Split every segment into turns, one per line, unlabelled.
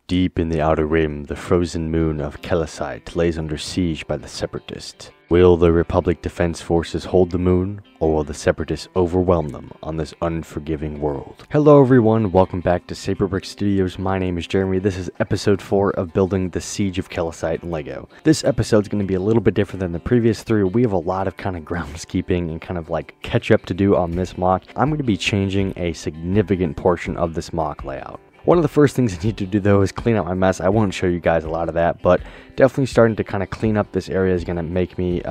Deep in the outer rim, the frozen moon of Keliste lays under siege by the Separatists. Will the Republic Defense Forces hold the moon, or will the Separatists overwhelm them on this unforgiving world? Hello everyone, welcome back to Saber Brick Studios. My name is Jeremy. This is episode 4 of building the Siege of Keliste in LEGO. This episode is going to be a little bit different than the previous 3. We have a lot of kind of groundskeeping and kind of like catch up to do on this mock. I'm going to be changing a significant portion of this mock layout. One of the first things I need to do though is clean out my mess. I won't show you guys a lot of that, but definitely starting to kind of clean up this area is going to make me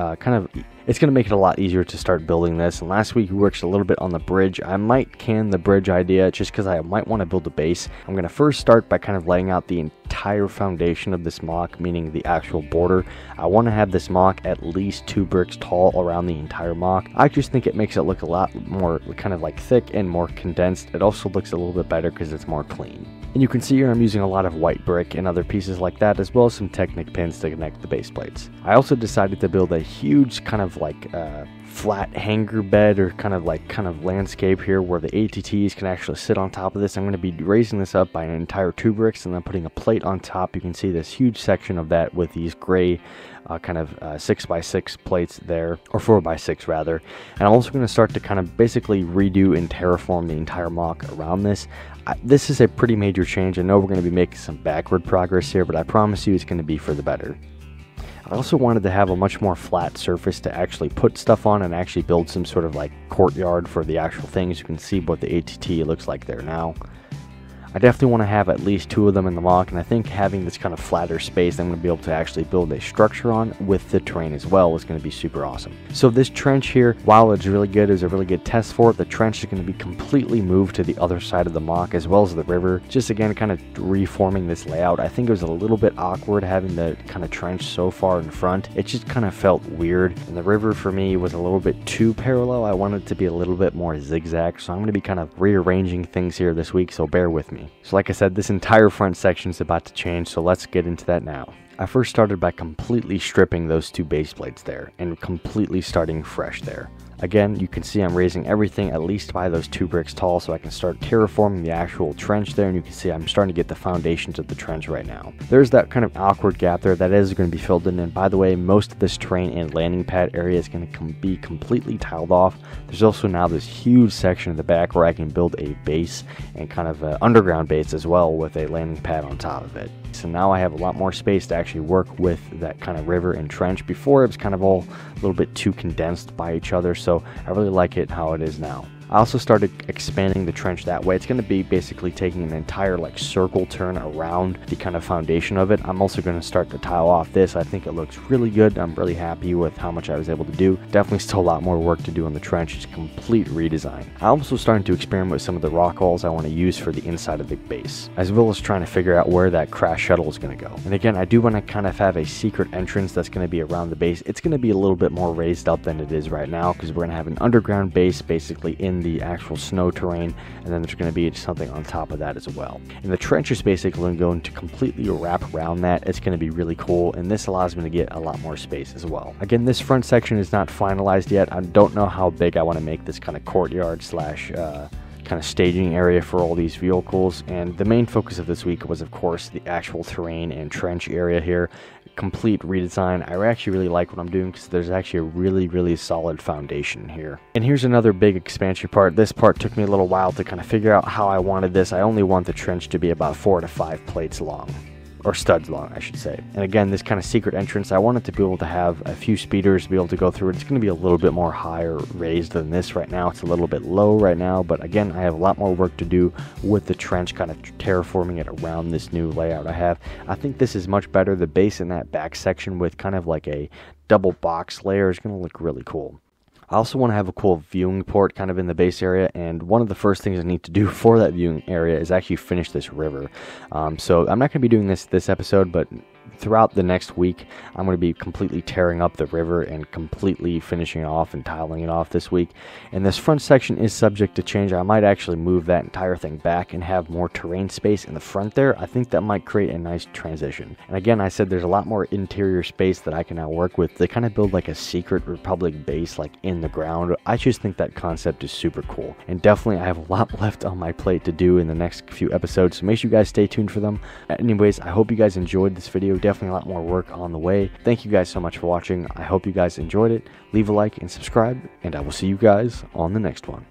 it's going to make it a lot easier to start building this. And last week we worked a little bit on the bridge. I might can the bridge idea just because I might want to build a base. I'm going to first start by kind of laying out the entire foundation of this mock, meaning the actual border. I want to have this mock at least 2 bricks tall around the entire mock. I just think it makes it look a lot more kind of like thick and more condensed. It also looks a little bit better because it's more clean. And you can see here I'm using a lot of white brick and other pieces like that, as well as some Technic pins to connect the base plates. I also decided to build a huge kind of like flat hanger bed or kind of landscape here where the ATTs can actually sit on top of this. I'm going to be raising this up by an entire 2 bricks and then putting a plate on top. You can see this huge section of that with these gray 6x6 plates there, or 4x6 rather. And I'm also going to start to kind of basically redo and terraform the entire mock around this. This is a pretty major change. I know we're going to be making some backward progress here, but I promise you it's going to be for the better. I also wanted to have a much more flat surface to actually put stuff on and actually build some sort of like courtyard for the actual things. You can see what the ATT looks like there now. I definitely want to have at least 2 of them in the mock, and I think having this kind of flatter space I'm going to be able to actually build a structure on with the terrain as well is going to be super awesome. So this trench here, while it's really good, is a really good test for it. The trench is going to be completely moved to the other side of the mock as well as the river. Just again kind of reforming this layout. I think it was a little bit awkward having the kind of trench so far in front. It just kind of felt weird, and the river for me was a little bit too parallel. I wanted it to be a little bit more zigzag, so I'm going to be kind of rearranging things here this week, so bear with me. So like I said, this entire front section is about to change, so let's get into that now. I first started by completely stripping those 2 base plates there and completely starting fresh there. Again, you can see I'm raising everything at least by those 2 bricks tall so I can start terraforming the actual trench there, and you can see I'm starting to get the foundations of the trench right now. There's that kind of awkward gap there that is going to be filled in, and by the way, most of this terrain and landing pad area is going to be completely tiled off. There's also now this huge section in the back where I can build a base and kind of an underground base as well with a landing pad on top of it. So now I have a lot more space to actually work with that kind of river and trench. Before it was kind of all a little bit too condensed by each other, so I really like it how it is now. I also started expanding the trench that way. It's going to be basically taking an entire like circle turn around the kind of foundation of it. I'm also going to start to tile off this. I think it looks really good. I'm really happy with how much I was able to do. Definitely still a lot more work to do on the trench. It's a complete redesign. I'm also starting to experiment with some of the rock walls I want to use for the inside of the base, as well as trying to figure out where that crash shuttle is going to go. And again, I do want to kind of have a secret entrance that's going to be around the base. It's going to be a little bit more raised up than it is right now because we're going to have an underground base basically in the actual snow terrain, and then there's going to be something on top of that as well. And the trench is basically going to completely wrap around that. It's going to be really cool, and this allows me to get a lot more space as well. Again, this front section is not finalized yet. I don't know how big I want to make this kind of courtyard slash kind of staging area for all these vehicles, and the main focus of this week was of course the actual terrain and trench area here. Complete redesign. I actually really like what I'm doing because there's actually a really solid foundation here. And here's another big expansion part. This part took me a little while to kind of figure out how I wanted this. I only want the trench to be about 4 to 5 plates long, or studs long I should say. And again, this kind of secret entrance, I wanted to be able to have a few speeders to be able to go through it. It's going to be a little bit more higher raised than this right now. It's a little bit low right now, but again, I have a lot more work to do with the trench, kind of terraforming it around this new layout I have. I think this is much better. The base in that back section with kind of like a double box layer is going to look really cool. I also want to have a cool viewing port kind of in the base area, and one of the first things I need to do for that viewing area is actually finish this river. So I'm not going to be doing this episode, but throughout the next week, I'm going to be completely tearing up the river and completely finishing it off and tiling it off this week. And this front section is subject to change. I might actually move that entire thing back and have more terrain space in the front there. I think that might create a nice transition. And again, I said there's a lot more interior space that I can now work with. They kind of build like a secret Republic base like in the ground. I just think that concept is super cool. And definitely I have a lot left on my plate to do in the next few episodes, so make sure you guys stay tuned for them. Anyways, I hope you guys enjoyed this video. Definitely a lot more work on the way. Thank you guys so much for watching. I hope you guys enjoyed it. Leave a like and subscribe, and I will see you guys on the next one.